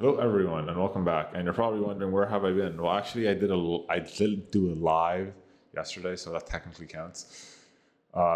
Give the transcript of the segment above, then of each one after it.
Hello, everyone, and welcome back. And you're probably wondering, where have I been? Well, actually, I did do a live yesterday, so that technically counts.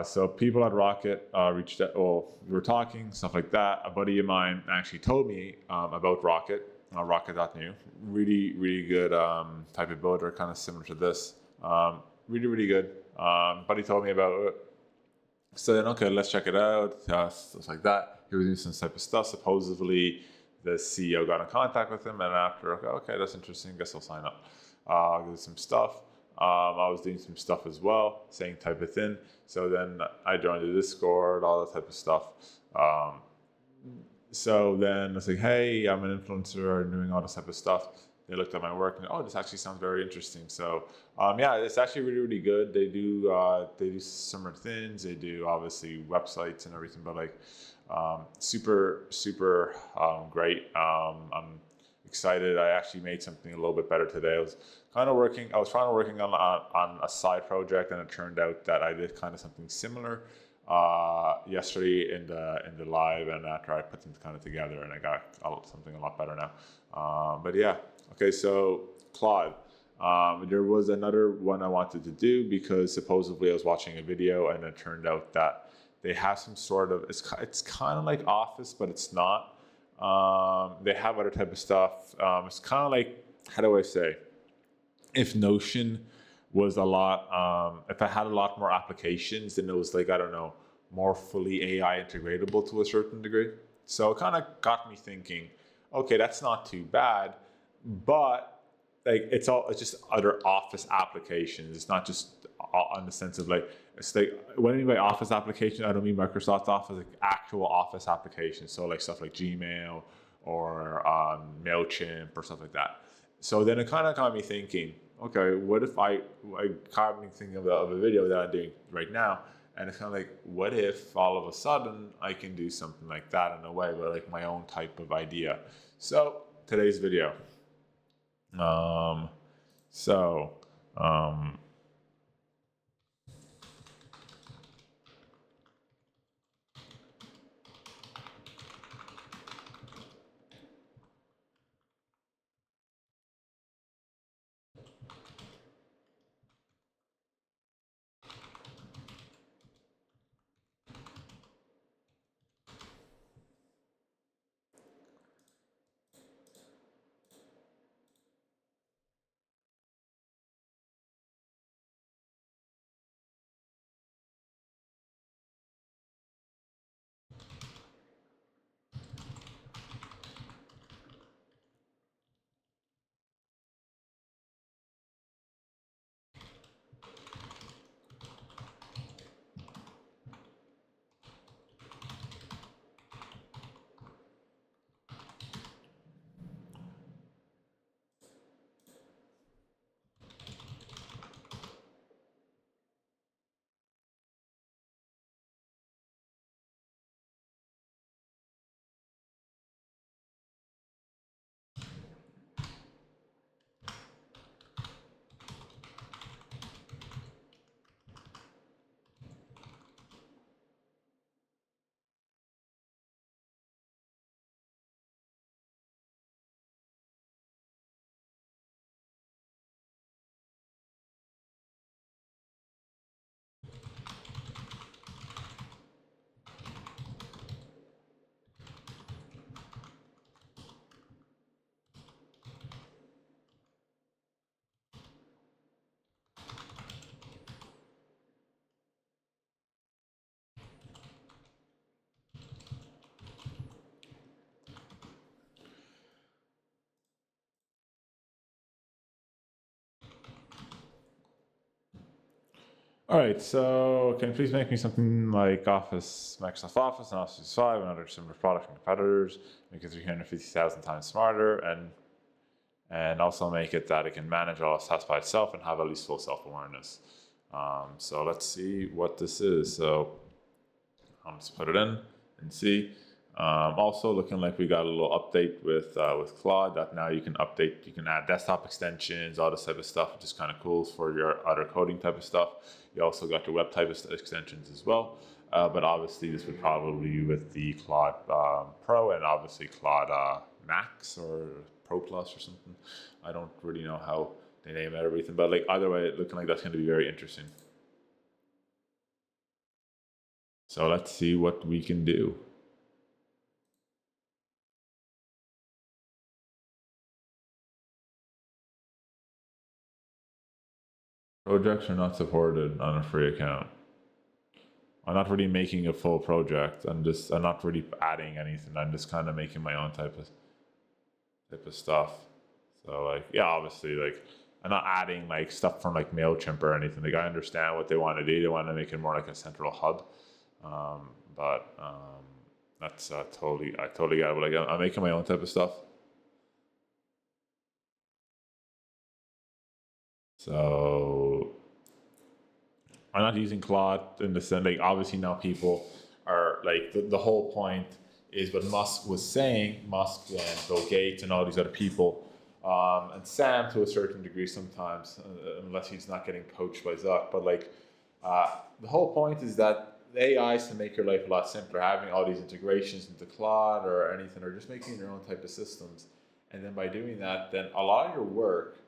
So people at Rocket reached out. Well, we were talking stuff like that. A buddy of mine actually told me about Rocket, Rocket.new. Really, really good type of builder, kind of similar to this. Really, really good. Buddy told me about it. So then, okay, let's check it out, stuff like that. He was doing some type of stuff. Supposedly, the CEO got in contact with him, and after, okay, that's interesting. Guess I'll sign up. I'll do some stuff. I was doing some stuff as well, same type of thing. So then I joined the Discord, all that type of stuff. Um, so then I was like, hey, I'm an influencer doing all this type of stuff. They looked at my work and, oh, this actually sounds very interesting. So yeah, it's actually really, really good. They do similar things. They do obviously websites and everything, but like super, super great. I'm excited. I actually made something a little bit better today. I was trying to working on a side project, and it turned out that I did kind of something similar yesterday in the live, and after I put them kind of together, and I got something a lot better now. But yeah, okay. So Claude, there was another one I wanted to do because supposedly I was watching a video, and it turned out that they have some sort of it's kind of like Office, but it's not. They have other type of stuff. It's kind of like, how do I say? If Notion was a lot, if it had a lot more applications, then it was like, I don't know, more fully AI integratable to a certain degree. So it kind of got me thinking, okay, that's not too bad, but like it's just other Office applications. It's not just on the sense of like, it's like, when I mean by Office application, I don't mean Microsoft Office, like actual Office applications. So like stuff like Gmail or MailChimp or stuff like that. So then it kind of got me thinking, okay, what if I caught me thinking of a video that I'm doing right now, and it's kind of like, what if all of a sudden I can do something like that in a way, but like my own type of idea. So today's video. Um, so um, all right, so can you please make me something like Microsoft Office and Office 365 and other similar products and competitors, make it 350,000 times smarter, and also make it that it can manage all its tasks by itself and have at least full self-awareness. So let's see what this is. So I'll just put it in and see. Also looking like we got a little update with Claude, that now you can update, you can add desktop extensions, all this type of stuff, which is kind of cool for your other coding type of stuff. You also got your web type of extensions as well. But obviously this would probably be with the Claude Pro and obviously Claude Max or Pro Plus or something. I don't really know how they name everything, but like either way, looking like that's going to be very interesting. So let's see what we can do. Projects are not supported on a free account. I'm not really making a full project. I'm not really adding anything. I'm just kind of making my own type of stuff. So like yeah, obviously like I'm not adding like stuff from like MailChimp or anything. Like I understand what they want to do. They want to make it more like a central hub. But that's I totally get it. But like I'm making my own type of stuff. So I'm not using Claude in the sense like obviously now people are like the whole point is what Musk was saying, Musk and Bill Gates and all these other people, and Sam to a certain degree sometimes, unless he's not getting poached by Zuck. But like the whole point is that the AI is to make your life a lot simpler, having all these integrations into Claude or anything, or just making your own type of systems. And then by doing that, then a lot of your work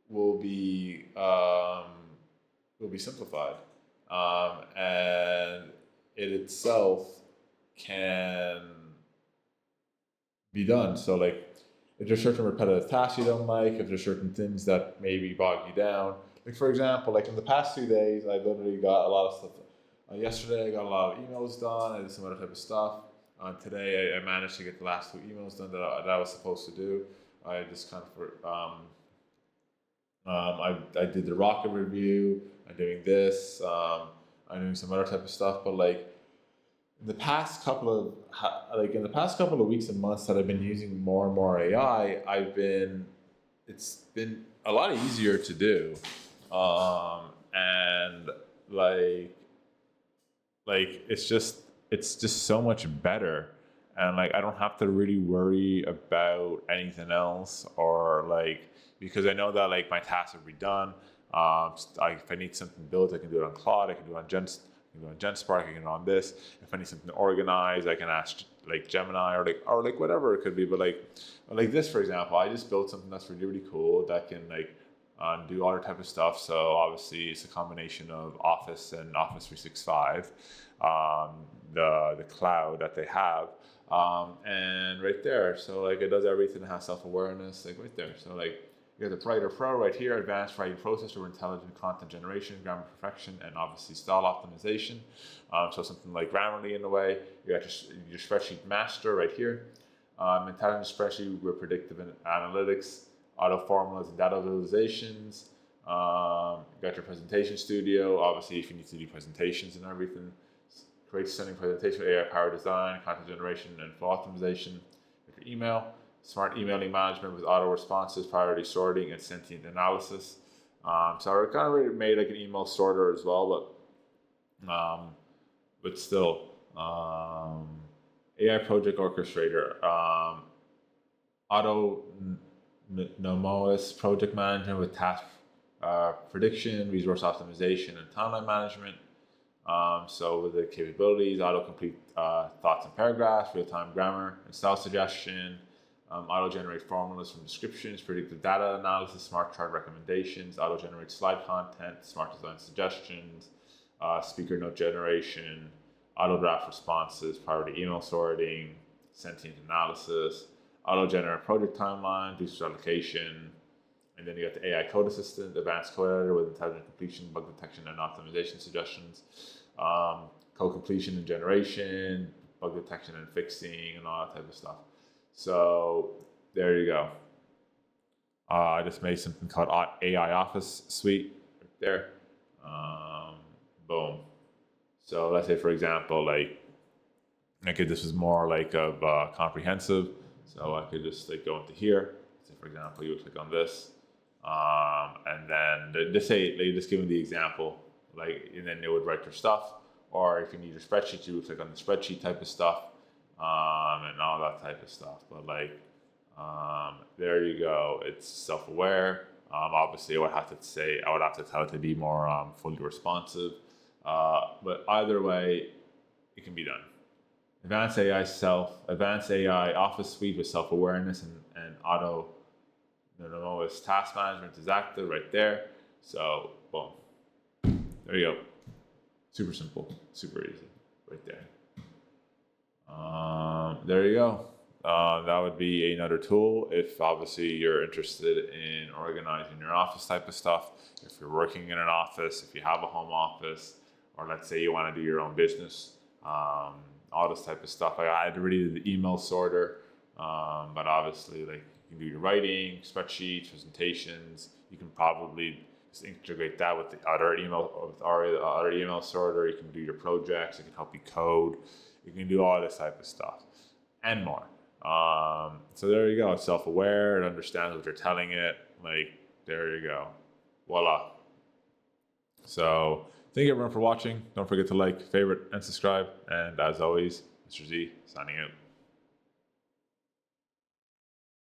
will be simplified, and it itself can be done. So like, if there's certain repetitive tasks you don't like, if there's certain things that maybe bog you down, like for example, like in the past 2 days, I literally got a lot of stuff. Yesterday, I got a lot of emails done. I did some other type of stuff. Today, I managed to get the last 2 emails done that I was supposed to do. I just kind of I did the rocket review. I'm doing this. I'm doing some other type of stuff. But like in the past couple of weeks and months that I've been using more and more AI, it's been a lot easier to do, and like it's just so much better, and like I don't have to really worry about anything else or like because I know that like my tasks will be done. If I need something built, I can do it on Claude. I can do it on GenSpark. I can do it on this. If I need something organized, I can ask like Gemini or like whatever it could be. But like this, for example, I just built something that's really really cool that can like do all that type of stuff. So obviously, it's a combination of Office and Office 365, the cloud that they have, and right there. So like it does everything. It has self awareness, like right there. So like you have the Writer Pro right here, advanced writing processor with intelligent content generation, grammar perfection, and obviously style optimization. So something like Grammarly in a way. You got your spreadsheet master right here. Intelligent spreadsheet with predictive analytics, auto formulas and data visualizations. You got your presentation studio, obviously if you need to do presentations and everything. Create stunning presentation, AI powered design, content generation, and flow optimization. With your email, smart emailing management with auto responses, priority sorting, and sentient analysis. So I kind of already made like an email sorter as well, but still, AI project orchestrator, auto Nomois project management with task prediction, resource optimization, and timeline management. So with the capabilities, auto-complete thoughts and paragraphs, real-time grammar and style suggestion, auto-generate formulas from descriptions, predictive data analysis, smart chart recommendations, auto-generate slide content, smart design suggestions, speaker note generation, auto-draft responses, priority email sorting, sentient analysis, auto-generate project timeline, resource allocation, and then you got the AI code assistant, advanced code editor with intelligent completion, bug detection, and optimization suggestions, code completion and generation, bug detection and fixing, and all that type of stuff. So there you go. I just made something called AI Office Suite right there. Boom. So let's say, for example, like if this was more like of comprehensive, so I could just like go into here. So for example, you would click on this. And then just say they just give me the example, like, and then they would write your stuff. Or if you need your spreadsheet, you would click on the spreadsheet type of stuff, and all that type of stuff. But like, there you go. It's self-aware. Obviously, I would have to tell it to be more fully responsive. But either way, it can be done. Advanced AI Office Suite with self-awareness and autonomous task management is active right there. So boom, there you go. Super simple, super easy, right there. There you go. That would be another tool if obviously you're interested in organizing your office type of stuff. If you're working in an office, if you have a home office, or let's say you want to do your own business, all this type of stuff. I had already did the email sorter, but obviously like you can do your writing, spreadsheets, presentations. You can probably just integrate that with the other email sorter. You can do your projects. It can help you code. You can do all this type of stuff and more. So there you go. It's self-aware. It understands what you're telling it. Like, there you go. Voila. So thank you everyone for watching. Don't forget to like, favorite, and subscribe. And as always, Mr. Z signing out.